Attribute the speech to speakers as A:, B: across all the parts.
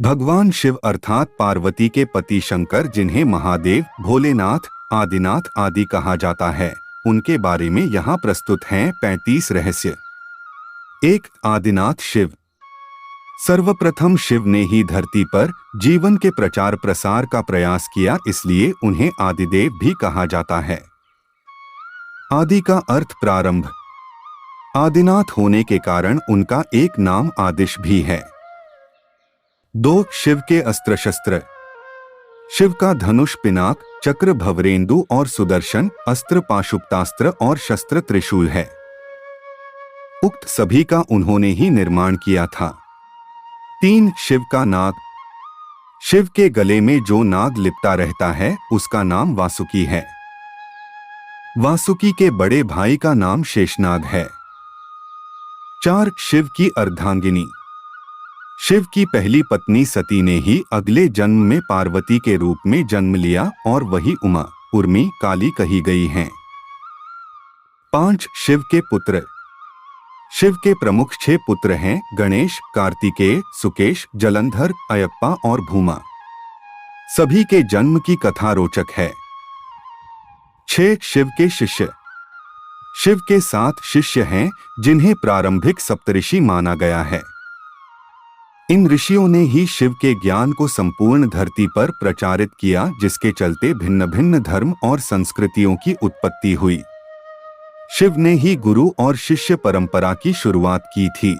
A: भगवान शिव अर्थात पार्वती के पति शंकर, जिन्हें महादेव, भोलेनाथ, आदिनाथ आदि कहा जाता है, उनके बारे में यहाँ प्रस्तुत हैं 35 रहस्य। 1. आदिनाथ शिव। सर्वप्रथम शिव ने ही धरती पर जीवन के प्रचार प्रसार का प्रयास किया, इसलिए उन्हें आदिदेव भी कहा जाता है। आदि का अर्थ प्रारंभ। आदिनाथ होने के कारण उनका एक नाम आदिश भी है। 2. शिव के अस्त्र शस्त्र। शिव का धनुष, पिनाक, चक्र, भवरेंदु और सुदर्शन, अस्त्र पाशुपतास्त्र और शस्त्र त्रिशूल है। उक्त सभी का उन्होंने ही निर्माण किया था। 3. शिव का नाग। शिव के गले में जो नाग लिपटा रहता है उसका नाम वासुकी है। वासुकी के बड़े भाई का नाम शेषनाग है। 4. शिव की अर्धांगिनी। शिव की पहली पत्नी सती ने ही अगले जन्म में पार्वती के रूप में जन्म लिया और वही उमा, उर्मी, काली कही गई हैं। 5. शिव के पुत्र। शिव के प्रमुख 6 पुत्र हैं: गणेश, कार्तिकेय, सुकेश, जलंधर, अयप्पा और भूमा। सभी के जन्म की कथा रोचक है। 6. शिव के शिष्य। शिव के 7 शिष्य हैं जिन्हें प्रारंभिक सप्तऋषि माना गया है। इन ऋषियों ने ही शिव के ज्ञान को संपूर्ण धरती पर प्रचारित किया, जिसके चलते भिन्न भिन्न धर्म और संस्कृतियों की उत्पत्ति हुई। शिव ने ही गुरु और शिष्य परंपरा की शुरुआत की थी।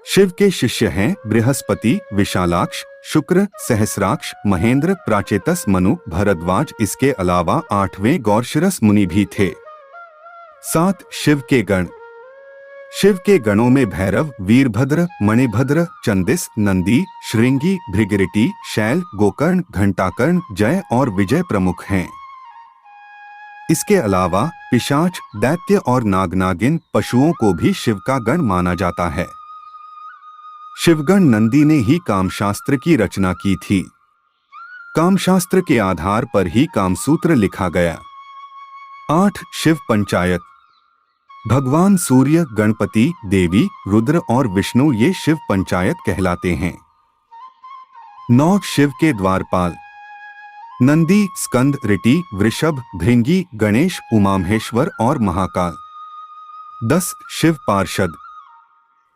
A: शिव के शिष्य हैं बृहस्पति, विशालाक्ष, शुक्र, सहस्राक्ष, महेंद्र, प्राचेतस, मनु, भरद्वाज। इसके अलावा 8वें गौरशिरस मुनि भी थे। 7. शिव के गण। शिव के गणों में भैरव, वीरभद्र, मणिभद्र, चंदिस, नंदी, श्रृंगी, भृगरिटी, शैल, गोकर्ण, घंटाकर्ण, जय और विजय प्रमुख हैं। इसके अलावा पिशाच, दैत्य और नागनागिन पशुओं को भी शिव का गण माना जाता है। शिवगण नंदी ने ही कामशास्त्र की रचना की थी। कामशास्त्र के आधार पर ही कामसूत्र लिखा गया। 8. शिव पंचायत। भगवान सूर्य, गणपति, देवी, रुद्र और विष्णु ये शिव पंचायत कहलाते हैं। 9. शिव के द्वारपाल। नंदी, स्कंद, ऋटि, वृषभ, भृंगी, गणेश, उमामहेश्वर और महाकाल। 10. शिव पार्षद।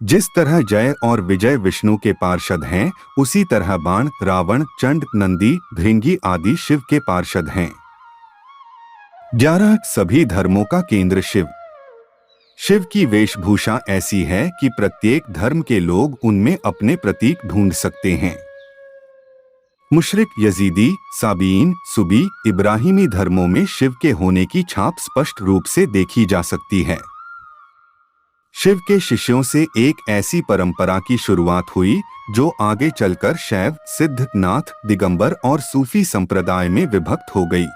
A: जिस तरह जय और विजय विष्णु के पार्षद हैं, उसी तरह बाण, रावण, चंड, नंदी, भृंगी आदि शिव के पार्षद हैं। 11. सभी धर्मों का केंद्र शिव। शिव की वेशभूषा ऐसी है कि प्रत्येक धर्म के लोग उनमें अपने प्रतीक ढूंढ सकते हैं। मुशरिक, यजीदी, साबीन, सुबी, इब्राहिमी धर्मों में शिव के होने की छाप स्पष्ट रूप से देखी जा सकती है। शिव के शिष्यों से एक ऐसी परंपरा की शुरुआत हुई जो आगे चलकर शैव, सिद्ध, नाथ, दिगंबर और सूफी संप्रदाय में विभक्त हो गई।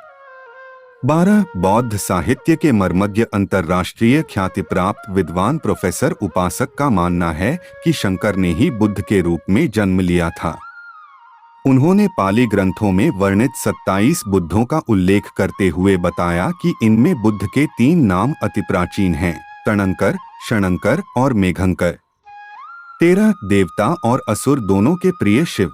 A: 12. बौद्ध साहित्य के मर्मज्ञ, अंतर्राष्ट्रीय ख्याति प्राप्त विद्वान प्रोफेसर उपासक का मानना है कि शंकर ने ही बुद्ध के रूप में जन्म लिया था। उन्होंने पाली ग्रंथों में वर्णित 27 बुद्धों का उल्लेख करते हुए बताया कि इनमें बुद्ध के 3 नाम अति प्राचीन हैं: तणंकर, क्षणंकर और मेघंकर। 13. देवता और असुर दोनों के प्रिय शिव।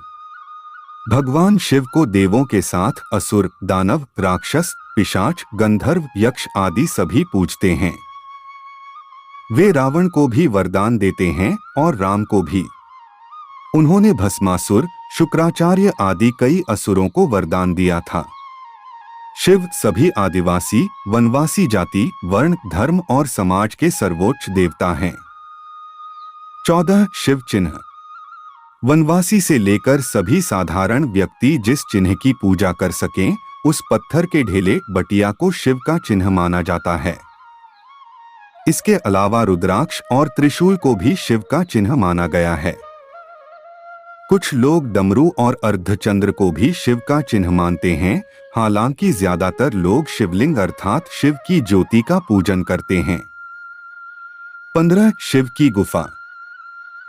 A: भगवान शिव को देवों के साथ असुर, दानव, राक्षस, पिशाच, गंधर्व, यक्ष आदि सभी पूजते हैं। वे रावण को भी वरदान देते हैं और राम को भी। उन्होंने भस्मासुर, शुक्राचार्य आदि कई असुरों को वरदान दिया था। शिव सभी आदिवासी, वनवासी जाति, वर्ण, धर्म और समाज के सर्वोच्च देवता हैं। 14. शिव चिन्ह। वनवासी से लेकर सभी साधारण व्यक्ति जिस चिन्ह की पूजा कर सकें, उस पत्थर के ढेले, बटिया को शिव का चिन्ह माना जाता है। इसके अलावा रुद्राक्ष और त्रिशूल को भी शिव का चिन्ह माना गया है। कुछ लोग डमरू और अर्धचंद्र को भी शिव का चिन्ह मानते हैं, हालांकि ज्यादातर लोग शिवलिंग अर्थात शिव की ज्योति का पूजन करते हैं। 15. शिव की गुफा।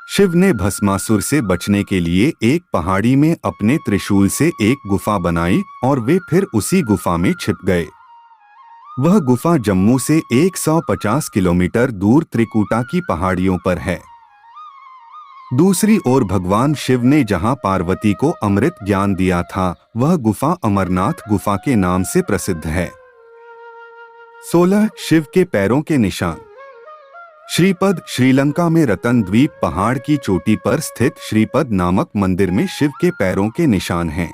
A: शिव ने भस्मासुर से बचने के लिए एक पहाड़ी में अपने त्रिशूल से एक गुफा बनाई और वे फिर उसी गुफा में छिप गए। वह गुफा जम्मू से 150 किलोमीटर दूर त्रिकुटा की पहाड़ियों पर है। दूसरी ओर भगवान शिव ने जहां पार्वती को अमृत ज्ञान दिया था, वह गुफा अमरनाथ गुफा के नाम से प्रसिद्ध है। 16 शिव के पैरों के निशान। श्रीपद श्रीलंका में रतन द्वीप पहाड़ की चोटी पर स्थित श्रीपद नामक मंदिर में शिव के पैरों के निशान हैं।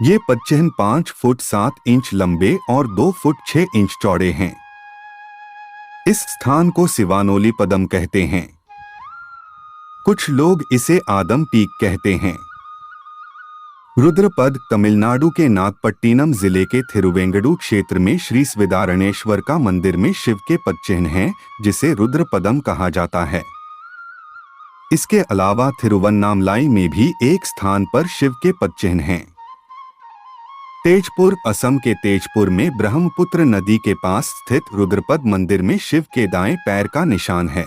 A: ये पदचिह्न 5 फुट 7 इंच लंबे और 2 फुट 6 इंच चौड़े हैं। इस स्थान को सिवानोली पदम कहते हैं। कुछ लोग इसे आदम पीक कहते हैं। रुद्रपद तमिलनाडु के नागपट्टिनम जिले के थिरुवेंगडू क्षेत्र में श्री स्विदारणेश्वर का मंदिर में शिव के पदचिह्न हैं, जिसे रुद्रपदम कहा जाता है। इसके अलावा थिरुवन्नामलाई में भी एक स्थान पर शिव के पदचिह्न हैं। तेजपुर असम के तेजपुर में ब्रह्मपुत्र नदी के पास स्थित रुद्रपद मंदिर में शिव के दाएं पैर का निशान है।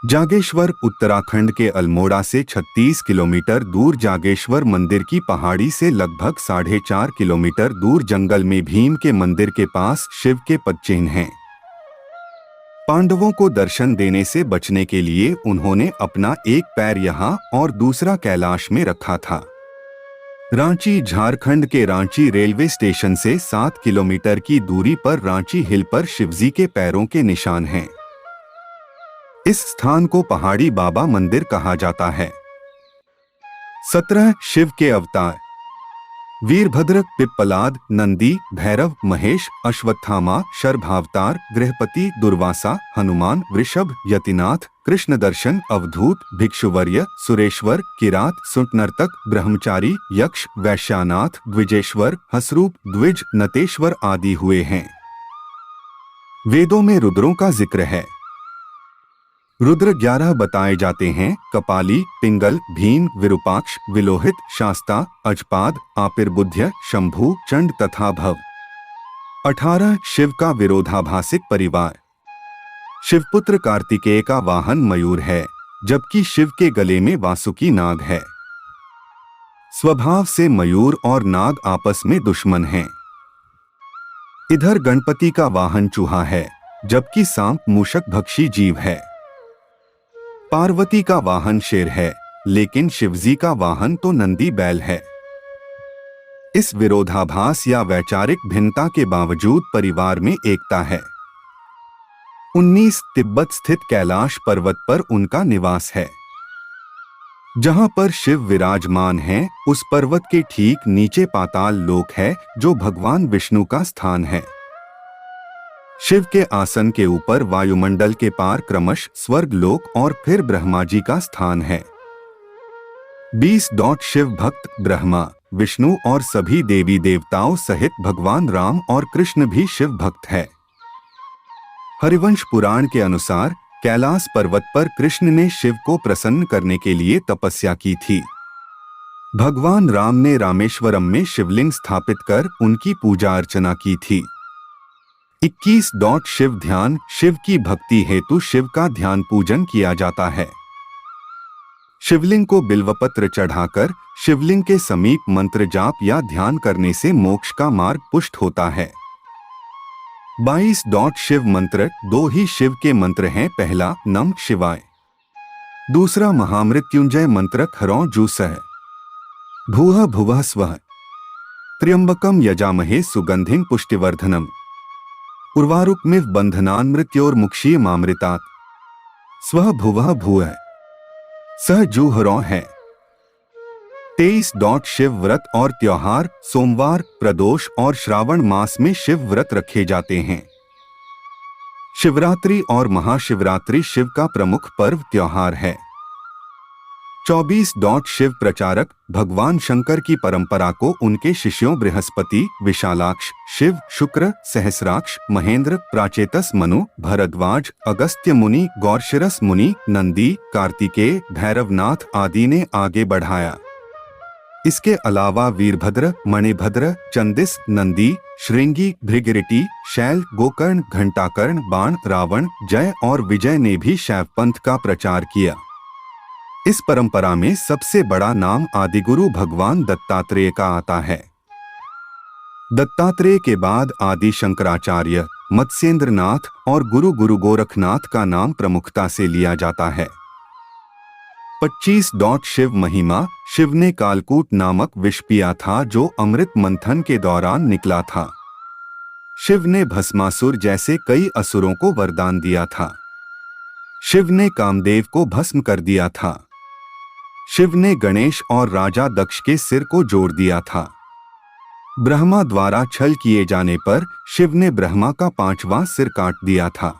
A: जागेश्वर उत्तराखंड के अल्मोड़ा से 36 किलोमीटर दूर जागेश्वर मंदिर की पहाड़ी से लगभग 4.5 किलोमीटर दूर जंगल में भीम के मंदिर के पास शिव के पदचिह्न हैं। पांडवों को दर्शन देने से बचने के लिए उन्होंने अपना एक पैर यहाँ और दूसरा कैलाश में रखा था। रांची झारखंड के रांची रेलवे स्टेशन से 7 किलोमीटर की दूरी पर रांची हिल पर शिवजी के पैरों के निशान हैं। इस स्थान को पहाड़ी बाबा मंदिर कहा जाता है। 17 शिव के अवतार। वीरभद्र, पिप्पलाद, नंदी, भैरव, महेश, अश्वत्थामा, शर्भावतार, गृहपति, दुर्वासा, हनुमान, वृषभ, यतिनाथ, कृष्ण दर्शन, अवधूत, भिक्षुवर्य, सुरेश्वर, किरात, सुंटनर्तक, ब्रह्मचारी, यक्ष, वैश्यानाथ, द्विजेश्वर, हसरूप, द्विज, नतेश्वर आदि हुए हैं। वेदों में रुद्रों का जिक्र है। रुद्र 11 बताए जाते हैं: कपाली, पिंगल, भीम, विरूपाक्ष, विलोहित, शास्ता, अजपाद, आपिर्बुध्य, शंभु, चंड तथा भव। 18 शिव का विरोधाभासिक परिवार। शिवपुत्र कार्तिकेय का वाहन मयूर है, जबकि शिव के गले में वासुकी नाग है। स्वभाव से मयूर और नाग आपस में दुश्मन हैं। इधर गणपति का वाहन चूहा है, जबकि सांप मूषक भक्षी जीव है। पार्वती का वाहन शेर है, लेकिन शिवजी का वाहन तो नंदी बैल है। इस विरोधाभास या वैचारिक भिन्नता के बावजूद परिवार में एकता है। 19 तिब्बत स्थित कैलाश पर्वत पर उनका निवास है। जहां पर शिव विराजमान हैं, उस पर्वत के ठीक नीचे पाताल लोक है, जो भगवान विष्णु का स्थान है। शिव के आसन के ऊपर वायुमंडल के पार क्रमश स्वर्ग लोक और फिर ब्रह्मा जी का स्थान है। 20 शिव भक्त ब्रह्मा, विष्णु और सभी देवी देवताओं सहित भगवान राम और कृष्ण भी शिव भक्त है। हरिवंश पुराण के अनुसार कैलाश पर्वत पर कृष्ण ने शिव को प्रसन्न करने के लिए तपस्या की थी। भगवान राम ने रामेश्वरम में शिवलिंग स्थापित कर उनकी पूजा अर्चना की थी। 21 शिव ध्यान। शिव की भक्ति हेतु शिव का ध्यान पूजन किया जाता है। शिवलिंग को बिल्वपत्र चढ़ाकर शिवलिंग के समीप मंत्र जाप या ध्यान करने से मोक्ष का मार्ग पुष्ट होता है। 22 शिव मंत्र। 2 ही शिव के मंत्र हैं। पहला नम शिवाय, दूसरा महामृत्युंजय मंत्र खरौ जूसह भूः भुवः स्वः त्र्यंबकम यजामहे सुगंधिं पुष्टिवर्धनम उर्वारुकमिव बंधनान् मृत्योर्मुक्षीयमामृतात् स्वः भुवः भूः सह जूहरौ है। 23 शिव व्रत और त्योहार। सोमवार, प्रदोष और श्रावण मास में शिव व्रत रखे जाते हैं। शिवरात्रि और महाशिवरात्रि शिव का प्रमुख पर्व त्योहार है। 24 शिव प्रचारक। भगवान शंकर की परंपरा को उनके शिष्यों बृहस्पति, विशालाक्ष, शिव, शुक्र, सहस्राक्ष, महेंद्र, प्राचेतस मनु, भरद्वाज, अगस्त्य मुनि, गौरशिरस मुनि, नंदी, कार्तिकेय, भैरवनाथ आदि ने आगे बढ़ाया। इसके अलावा वीरभद्र, मणिभद्र, चंदिस, नंदी, श्रृंगी, भृगरिटी, शैल, गोकर्ण, घंटाकर्ण, बाण, रावण, जय और विजय ने भी शैव पंथ का प्रचार किया। इस परंपरा में सबसे बड़ा नाम आदिगुरु भगवान दत्तात्रेय का आता है। दत्तात्रेय के बाद आदि शंकराचार्य, मत्स्येंद्रनाथ और गुरु गोरखनाथ का नाम प्रमुखता से लिया जाता है। 25. शिव महिमा। शिव ने कालकूट नामक विष पिया था जो अमृत मंथन के दौरान निकला था। शिव ने भस्मासुर जैसे कई असुरों को वरदान दिया था। शिव ने कामदेव को भस्म कर दिया था। शिव ने गणेश और राजा दक्ष के सिर को जोड़ दिया था। ब्रह्मा द्वारा छल किए जाने पर शिव ने ब्रह्मा का 5वां सिर काट दिया था।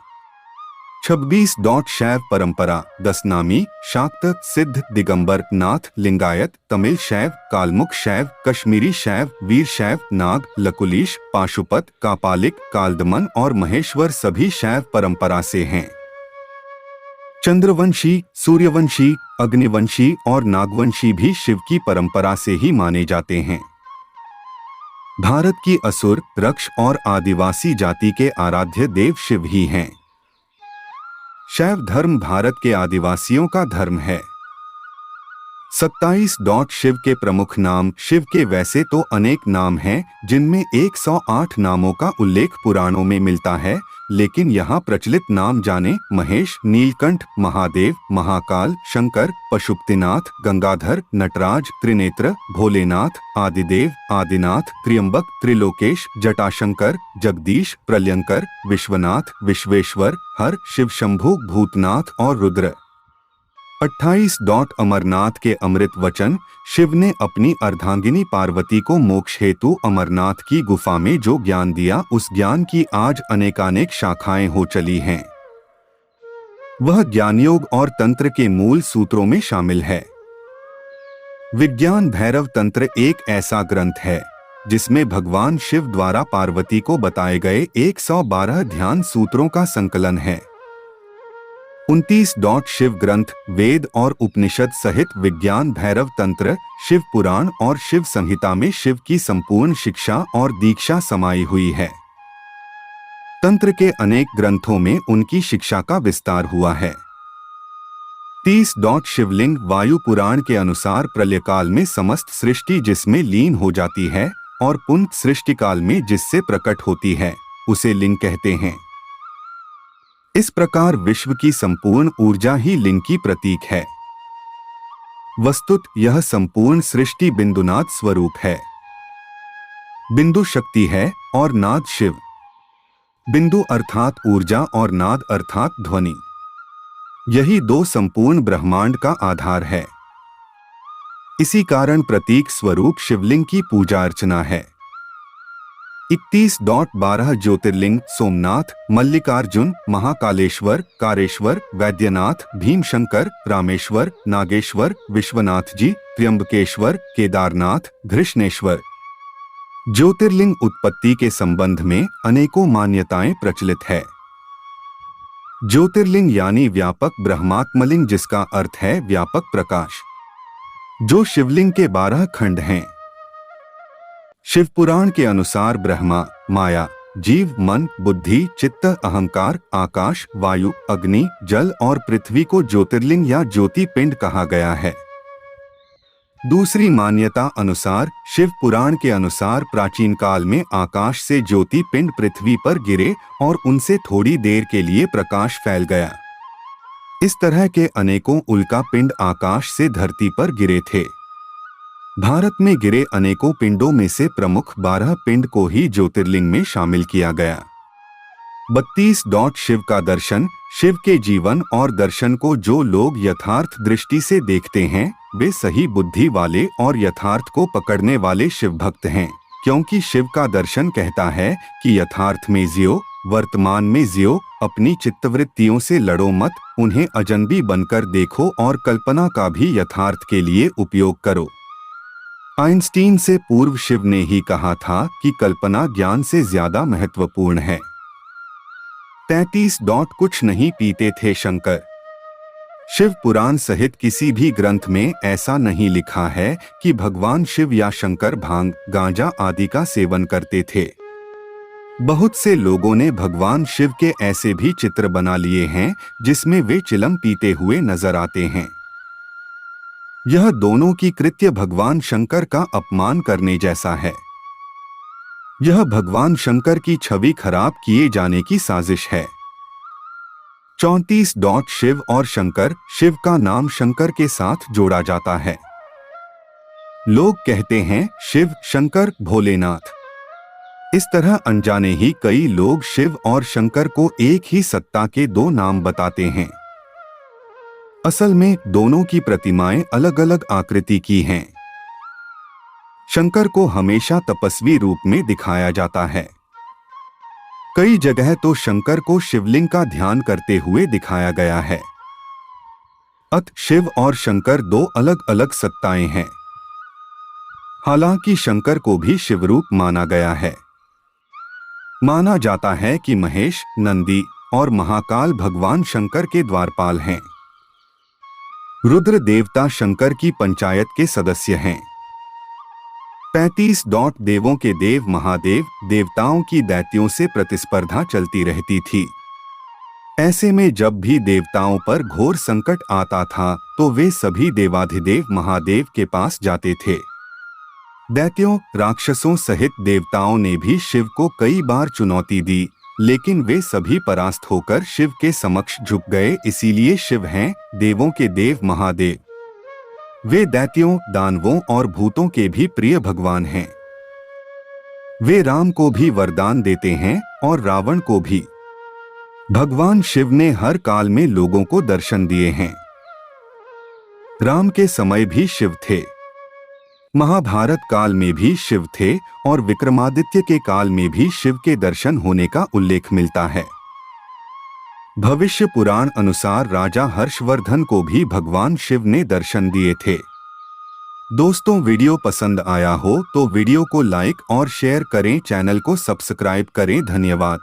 A: 26. शैव परंपरा। 10 नामी, शाक्त, सिद्ध, दिगंबर, नाथ, लिंगायत, तमिल शैव, कालमुख शैव, कश्मीरी शैव, वीर शैव, नाग, लकुलीश, पाशुपत, कापालिक, कालदमन और महेश्वर सभी शैव परंपरा से हैं। चंद्रवंशी, सूर्यवंशी, अग्निवंशी और नागवंशी भी शिव की परंपरा से ही माने जाते हैं। भारत की असुर, रक्ष और आदिवासी जाति के आराध्य देव शिव ही हैं। शैव धर्म भारत के आदिवासियों का धर्म है। 27. शिव के प्रमुख नाम। शिव के वैसे तो अनेक नाम हैं, जिनमें 108 नामों का उल्लेख पुराणों में मिलता है, लेकिन यहाँ प्रचलित नाम जाने: महेश, नीलकंठ, महादेव, महाकाल, शंकर, पशुपतिनाथ, गंगाधर, नटराज, त्रिनेत्र, भोलेनाथ, आदिदेव, आदिनाथ, त्र्यंबक, त्रिलोकेश, जटाशंकर, जगदीश, प्रलयंकर, विश्वनाथ, विश्वेश्वर, हर, शिव शंभु, भूतनाथ और रुद्र। 28. अमरनाथ के अमृत वचन। शिव ने अपनी अर्धांगिनी पार्वती को मोक्ष हेतु अमरनाथ की गुफा में जो ज्ञान दिया, उस ज्ञान की आज अनेकानेक शाखाएं हो चली हैं। वह ज्ञानयोग और तंत्र के मूल सूत्रों में शामिल है। विज्ञान भैरव तंत्र एक ऐसा ग्रंथ है जिसमें भगवान शिव द्वारा पार्वती को बताए गए 112 ध्यान सूत्रों का संकलन है। 29. शिव ग्रंथ, वेद और उपनिषद सहित विज्ञान भैरव तंत्र, शिव पुराण और शिव संहिता में शिव की संपूर्ण शिक्षा और दीक्षा समाई हुई है। तंत्र के अनेक ग्रंथों में उनकी शिक्षा का विस्तार हुआ है। 30. शिवलिंग। वायु पुराण के अनुसार प्रलयकाल में समस्त सृष्टि जिसमें लीन हो जाती है और पुनः सृष्टि काल में जिससे प्रकट होती है, उसे लिंग कहते हैं। इस प्रकार विश्व की संपूर्ण ऊर्जा ही लिंग की प्रतीक है। वस्तुत यह संपूर्ण सृष्टि बिंदुनाद स्वरूप है। बिंदु शक्ति है और नाद शिव। बिंदु अर्थात ऊर्जा और नाद अर्थात ध्वनि। यही दो संपूर्ण ब्रह्मांड का आधार है। इसी कारण प्रतीक स्वरूप शिवलिंग की पूजा अर्चना है। 31. 12 ज्योतिर्लिंग। सोमनाथ, मल्लिकार्जुन, महाकालेश्वर, कारेश्वर, वैद्यनाथ, भीमशंकर, रामेश्वर, नागेश्वर, विश्वनाथ जी, त्र्यंबकेश्वर, केदारनाथ, घृष्णेश्वर। ज्योतिर्लिंग उत्पत्ति के संबंध में अनेकों मान्यताएं प्रचलित है। ज्योतिर्लिंग यानी व्यापक ब्रह्मात्मलिंग, जिसका अर्थ है व्यापक प्रकाश, जो शिवलिंग के 12 खंड हैं। शिव पुराण के अनुसार ब्रह्मा, माया, जीव, मन, बुद्धि, चित्त, अहंकार, आकाश, वायु, अग्नि, जल और पृथ्वी को ज्योतिर्लिंग या ज्योति पिंड कहा गया है। दूसरी मान्यता अनुसार शिव पुराण के अनुसार प्राचीन काल में आकाश से ज्योति पिंड पृथ्वी पर गिरे और उनसे थोड़ी देर के लिए प्रकाश फैल गया। इस तरह के अनेकों उल्का पिंड आकाश से धरती पर गिरे थे। भारत में गिरे अनेकों पिंडों में से प्रमुख 12 पिंड को ही ज्योतिर्लिंग में शामिल किया गया। 32. शिव का दर्शन। शिव के जीवन और दर्शन को जो लोग यथार्थ दृष्टि से देखते हैं, वे सही बुद्धि वाले और यथार्थ को पकड़ने वाले शिव भक्त हैं, क्योंकि शिव का दर्शन कहता है कि यथार्थ में जियो, वर्तमान में जियो, अपनी चित्तवृत्तियों से लड़ो मत, उन्हें अजनबी बनकर देखो और कल्पना का भी यथार्थ के लिए उपयोग करो। आइंस्टीन से पूर्व शिव ने ही कहा था कि कल्पना ज्ञान से ज्यादा महत्वपूर्ण है। 33. कुछ नहीं पीते थे शंकर। शिव पुराण सहित किसी भी ग्रंथ में ऐसा नहीं लिखा है कि भगवान शिव या शंकर भांग, गांजा आदि का सेवन करते थे। बहुत से लोगों ने भगवान शिव के ऐसे भी चित्र बना लिए हैं जिसमें वे चिलम पीते हुए नजर आते हैं। यह दोनों की कृत्य भगवान शंकर का अपमान करने जैसा है। यह भगवान शंकर की छवि खराब किए जाने की साजिश है। 34. शिव और शंकर। शिव का नाम शंकर के साथ जोड़ा जाता है। लोग कहते हैं शिव, शंकर, भोलेनाथ। इस तरह अनजाने ही कई लोग शिव और शंकर को एक ही सत्ता के दो नाम बताते हैं। असल में दोनों की प्रतिमाएं अलग अलग आकृति की हैं। शंकर को हमेशा तपस्वी रूप में दिखाया जाता है। कई जगह तो शंकर को शिवलिंग का ध्यान करते हुए दिखाया गया है। शिव और शंकर दो अलग अलग सत्ताएं हैं। हालांकि शंकर को भी शिवरूप माना गया है। माना जाता है कि महेश, नंदी और महाकाल भगवान शंकर के द्वारपाल हैं। रुद्र देवता शंकर की पंचायत के सदस्य हैं। 35. देवों के देव महादेव। देवताओं की दैत्यों से प्रतिस्पर्धा चलती रहती थी। ऐसे में जब भी देवताओं पर घोर संकट आता था तो वे सभी देवाधिदेव महादेव के पास जाते थे। दैत्यों, राक्षसों सहित देवताओं ने भी शिव को कई बार चुनौती दी, लेकिन वे सभी परास्त होकर शिव के समक्ष झुक गए। इसीलिए शिव हैं देवों के देव महादेव। वे दैत्यों, दानवों और भूतों के भी प्रिय भगवान हैं। वे राम को भी वरदान देते हैं और रावण को भी। भगवान शिव ने हर काल में लोगों को दर्शन दिए हैं। राम के समय भी शिव थे, महाभारत काल में भी शिव थे और विक्रमादित्य के काल में भी शिव के दर्शन होने का उल्लेख मिलता है। भविष्य पुराण अनुसार राजा हर्षवर्धन को भी भगवान शिव ने दर्शन दिए थे। दोस्तों, वीडियो पसंद आया हो तो वीडियो को लाइक और शेयर करें, चैनल को सब्सक्राइब करें। धन्यवाद।